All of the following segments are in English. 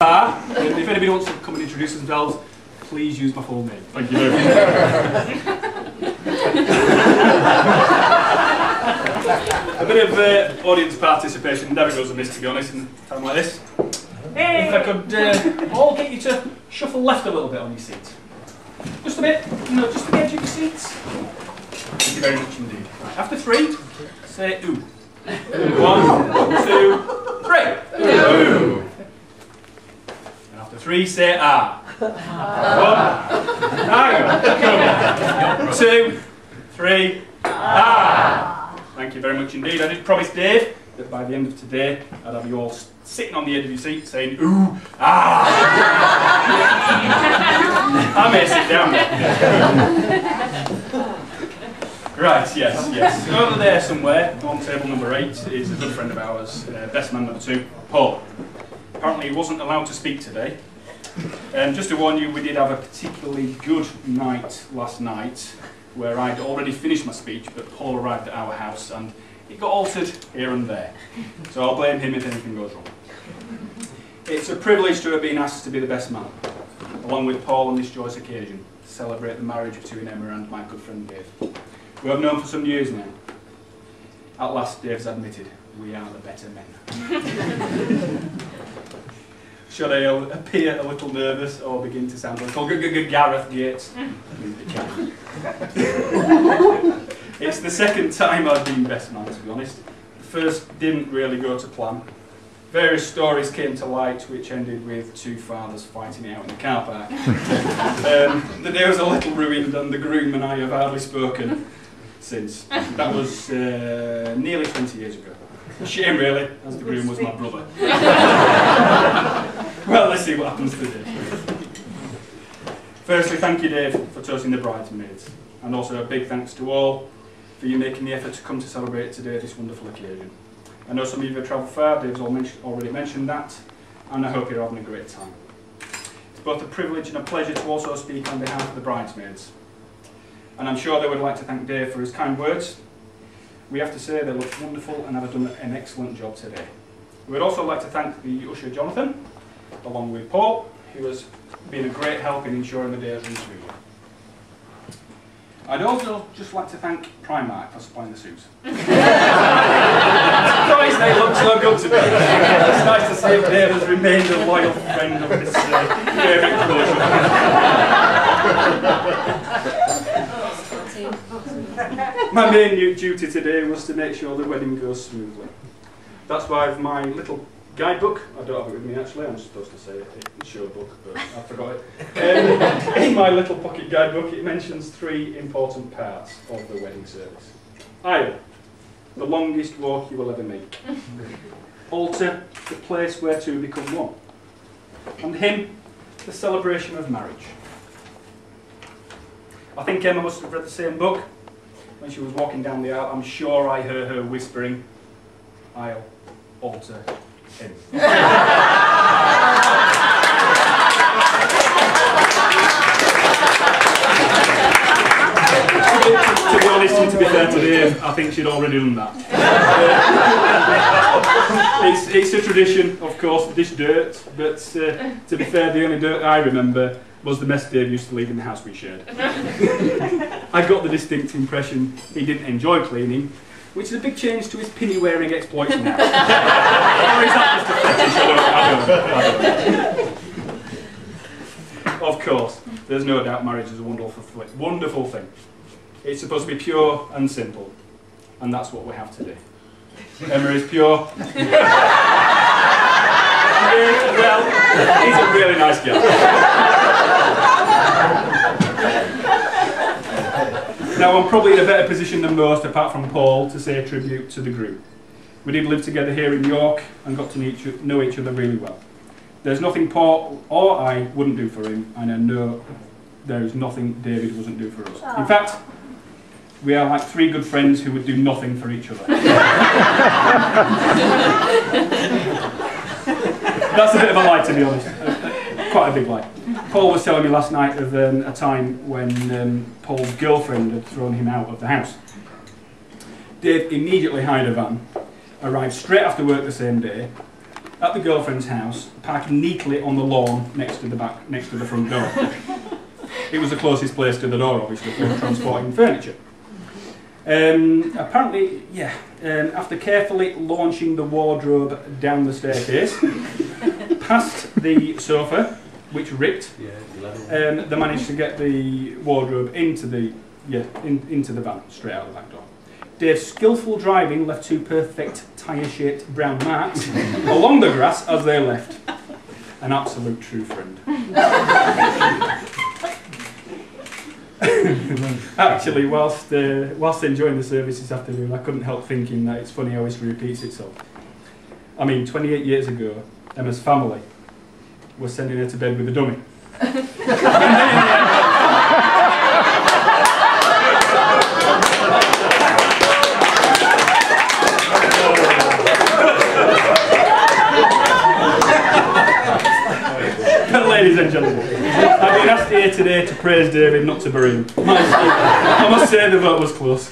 And if anybody wants to come and introduce themselves, please use my full name. Thank you very much. A bit of audience participation never goes amiss, to be honest, in a time like this. If I could all get you to shuffle left a little bit on your seat. Just a bit, just the edge of your seats. Thank you very much indeed. Right, after three, say ooh. 1, 2, 3. Ooh. And after three, say ah. 1, 2, 3, ah. Thank you very much indeed. I did promise Dave that by the end of today, I'd have you all sitting on the edge of your seat saying ooh, ah. I may sit down now. Right, yes. Over there somewhere, on table number 8, is a good friend of ours, best man number 2, Paul. Apparently he wasn't allowed to speak today. Just to warn you, we did have a particularly good night last night, where I'd already finished my speech, but Paul arrived at our house and it got altered here and there. So I'll blame him if anything goes wrong. It's a privilege to have been asked to be the best man, along with Paul on this joyous occasion, to celebrate the marriage between Emma and my good friend Dave, who I've known for some years now. At last, Dave's admitted, we are the better men. Should I appear a little nervous or begin to sound like Gareth Gates? It's the second time I've been best man, to be honest. The first didn't really go to plan. Various stories came to light which ended with 2 fathers fighting it out in the car park. The day was a little ruined and the groom and I have hardly spoken since. That was nearly 20 years ago. A shame really, as the groom was my brother. Well, let's see what happens today. Firstly, thank you Dave for toasting the bridesmaids, and also a big thanks to all for you making the effort to come to celebrate today this wonderful occasion. I know some of you have travelled far, Dave's already mentioned that, and I hope you're having a great time. It's both a privilege and a pleasure to also speak on behalf of the bridesmaids. And I'm sure they would like to thank Dave for his kind words. We have to say they look wonderful and have done an excellent job today. We would also like to thank the usher Jonathan, along with Paul, who has been a great help in ensuring the day has run smoothly. I'd also just like to thank Primark for supplying the suits. Surprised they look so good to me. It's nice to see that Dave has remained a loyal friend of this favourite closure. My main duty today was to make sure the wedding goes smoothly. That's why my little guidebook, I don't have it with me actually, I'm supposed to say it, it's your book, but I forgot it. In my little pocket guidebook it mentions 3 important parts of the wedding service. Aisle, the longest walk you will ever make. Altar, the place where 2 become one. And hymn, the celebration of marriage. I think Emma must have read the same book. When she was walking down the aisle, I'm sure I heard her whispering, aisle, altar, hymn. To be honest and to be fair to Dave, I think she'd already done that. It's a tradition, of course, to dish dirt, but to be fair, the only dirt I remember was the mess Dave used to leave in the house we shared. I got the distinct impression he didn't enjoy cleaning, which is a big change to his pinny-wearing exploits now. Or is that just a fetish? I don't know. Of course, there's no doubt marriage is a wonderful thing. It's supposed to be pure and simple, and that's what we have today. Emma is pure. Well, he's a really nice guy. Now I'm probably in a better position than most, apart from Paul, to say a tribute to the groom. We did live together here in York and got to know each other really well. There's nothing Paul or I wouldn't do for him, and I know there is nothing David wouldn't do for us. In fact, we are like 3 good friends who would do nothing for each other. That's a bit of a lie, to be honest. Quite a big lie. Paul was telling me last night of a time when Paul's girlfriend had thrown him out of the house. Dave immediately hired a van, arrived straight after work the same day, at the girlfriend's house, parking neatly on the lawn next to the front door. It was the closest place to the door, obviously, for transporting furniture. Apparently, after carefully launching the wardrobe down the staircase, past the sofa, which ripped, they managed to get the wardrobe into the van, straight out the back door. Dave's skillful driving left two perfect tyre-shaped brown marks along the grass as they left. An absolute true friend. Actually, whilst enjoying the service this afternoon, I couldn't help thinking that it's funny how history repeats itself. I mean, 28 years ago, Emma's family was sending her to bed with a dummy. Ladies and gentlemen, I've been asked here today to praise David, not to bury him. I must say the vote was close.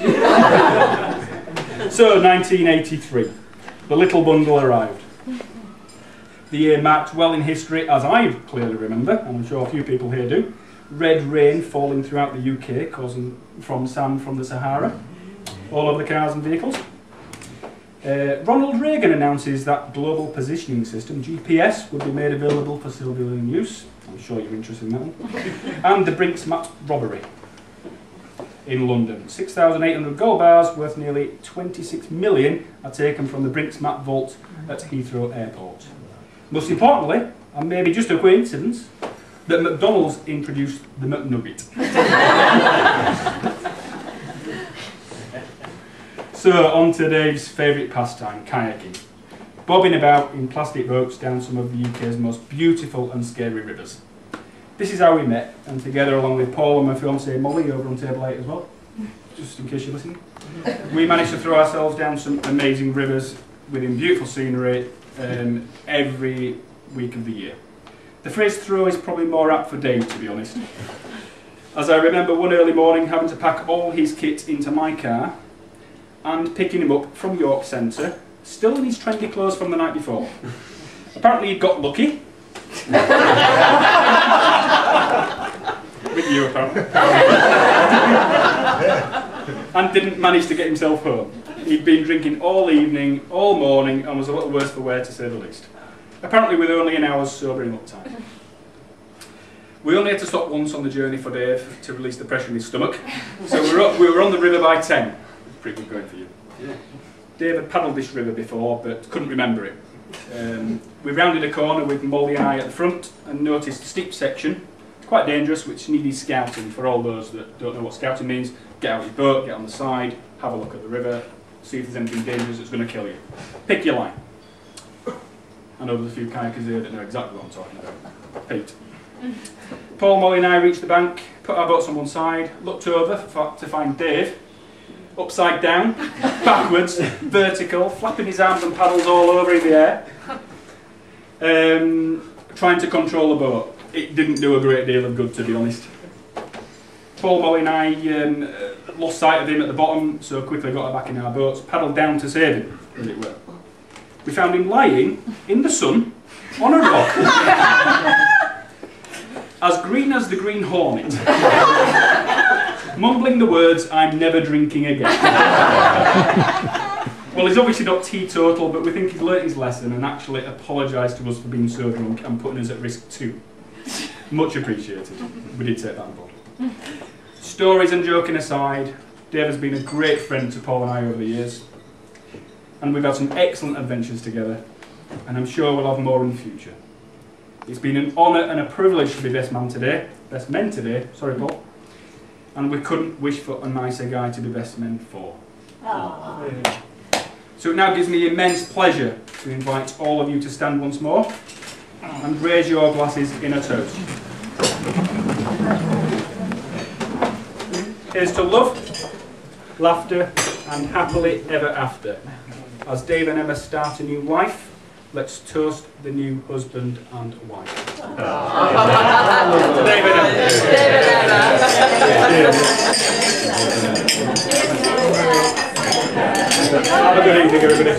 So, 1983. The little bundle arrived. The year marked well in history, as I clearly remember, and I'm sure a few people here do. Red rain falling throughout the UK, causing sand from the Sahara all over the cars and vehicles. Ronald Reagan announces that Global Positioning System, GPS, would be made available for civilian use. I'm sure you're interested in that one. And the Brinks-Mat robbery in London. 6,800 gold bars worth nearly 26 million are taken from the Brinks-Mat vault at Heathrow Airport. Most importantly, and maybe just a coincidence, that McDonald's introduced the McNugget. So, on to Dave's favourite pastime, kayaking. Bobbing about in plastic boats down some of the UK's most beautiful and scary rivers. This is how we met, and together along with Paul and my fiancée Molly over on table 8 as well, just in case you're listening, we managed to throw ourselves down some amazing rivers within beautiful scenery every week of the year. The phrase throw is probably more apt for Dave, to be honest. As I remember one early morning having to pack all his kit into my car and picking him up from York Centre, still in his trendy clothes from the night before. Apparently he'd got lucky. With you, apparently. And didn't manage to get himself home. He'd been drinking all evening, all morning, and was a little worse for wear, to say the least. Apparently with only an hour's sobering up time. We only had to stop once on the journey for Dave to release the pressure in his stomach. So we were on the river by 10. Pretty good going for you. Yeah. Dave had paddled this river before, but couldn't remember it. We rounded a corner with Molly and I at the front and noticed a steep section, quite dangerous, which needed scouting. For all those that don't know what scouting means, get out your boat, get on the side, have a look at the river, see if there's anything dangerous that's going to kill you. Pick your line. I know there's a few kayakers here that know exactly what I'm talking about. Pete. Paul, Molly and I reached the bank, put our boats on one side, looked over to find Dave, upside down, backwards, vertical, flapping his arms and paddles all over in the air, trying to control the boat. It didn't do a great deal of good, to be honest. Paul, Molly and I lost sight of him at the bottom, so quickly got her back in our boats, paddled down to save him, as it were. We found him lying in the sun on a rock, as green as the Green Hornet, mumbling the words, "I'm never drinking again." Well, he's obviously not teetotal, but we think he's learnt his lesson and actually apologised to us for being so drunk and putting us at risk too. Much appreciated. We did take that on board. Stories and joking aside, Dave has been a great friend to Paul and I over the years, and we've had some excellent adventures together, and I'm sure we'll have more in the future. It's been an honour and a privilege to be best men today, sorry Paul, and we couldn't wish for a nicer guy to be best men for. Aww. So it now gives me immense pleasure to invite all of you to stand once more and raise your glasses in a toast. Here's to love, laughter and happily ever after. As Dave and Emma start a new life, let's toast the new husband and wife. Dave and Emma. Have a good evening, everybody.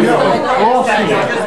Awesome.